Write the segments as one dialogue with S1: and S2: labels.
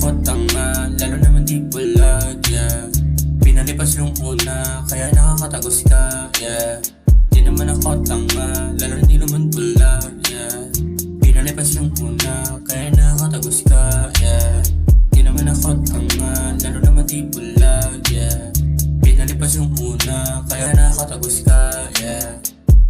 S1: ako tanga, lalo naman di bulag, yeah. Pinalipas yung una, kaya nakakatagos ka, yeah. Di naman ako tanga, lalo di naman bulag, yeah. Pinalipas yung una, kaya nakakatagos ka, yeah. Di naman ako tanga, lalo naman di bulag, yeah. Pinalipas yung una, kaya nakakatagos ka, yeah.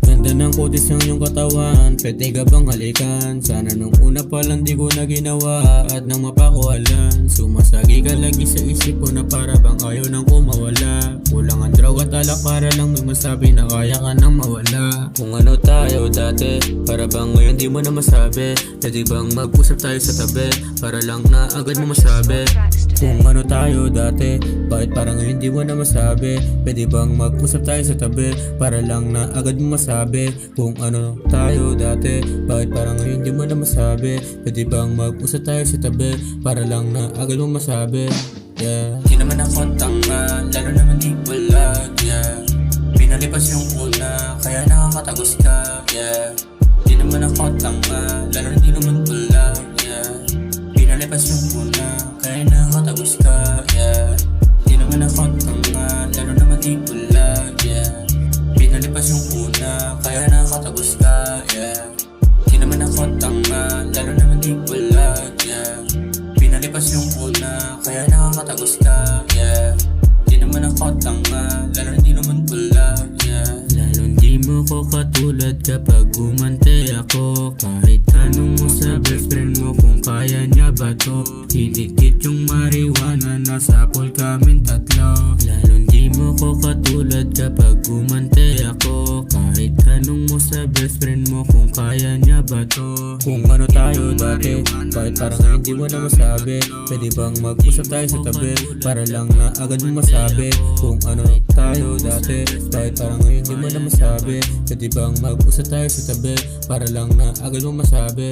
S2: Ganda ng kutis ng iyong katawan, pwede ka bang halikan? Sana nung una pa lang di ko na ginawa at nang mapakuhalan. Sumasagi ka lagi sa isip ko na para bang ayaw nang kumawala. Kulang ang draw at alak para lang may masabi na kaya ka nang mawala. Kung ano tayo dati, para bang ngayon di mo na masabi. Pwede bang mag-usap tayo sa tabi, para lang na agad mo masabi. Kung ano tayo dati, bakit parang ngayon di mo na masabi. Pwede bang mag-usap tayo sa tabi, para lang na agad mo masabi. Kung ano tayo dati, bakit parang ngayon di mo na masabi. Pwede bang mag-usap tayo sa tabi, para lang na agad mo masabi, yeah.
S1: Di naman ako tanga, lalo naman di bulag, yeah. Pinalipas yung una, kaya nakakatagos ka, yeah. Di naman ako tanga, lalo di naman bulag, yeah. Pinalipas yung una, kaya nakakatagos ka, yeah. Di naman ako tanga, lalo naman di bulag, yeah. Pinalipas yung una, kaya nakakatagos ka, yeah. Di naman ako tanga, lalo naman di bulag, yeah. Pinalipas yung una, kaya nakakatagos ka, yeah. Di naman ako tanga, lalo di naman bulag, yeah.
S2: Lalong di mo ko katulad kapag umante ako. Kahit anong mo sa best friend mo, kung kaya niya ba to. Hidikit yung marijuana, nasa pool kaming tatlo. Lalong di mo ko katulad kapag umante ako. Kahit anong mo sa best friend mo, kung kaya niya ba to. Kung ano tayo dati, bakit parang ngayon di mo na masabi. Pwede bang mag-usap tayo sa tabi, para lang na agad mo masabi. Kung ano tayo dati, bakit parang ngayon di mo na masabi. Pwede bang mag-usap tayo sa tabi, para lang na agad mo masabi,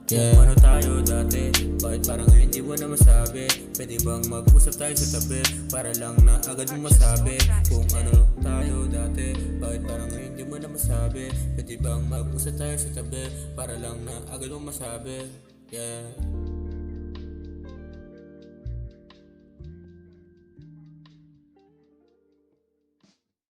S2: yeah. Kung ano tayo dati, bakit parang ngayon di mo na masabi. Pwede bang mag-usap tayo sa tabi, para lang na agad mo masabi. Kung ano tayo dati, bakit parang ngayon di mo na masabi. Pwede bang mag-usap tayo sa tabi, para lang na agad mo masabi, yeah.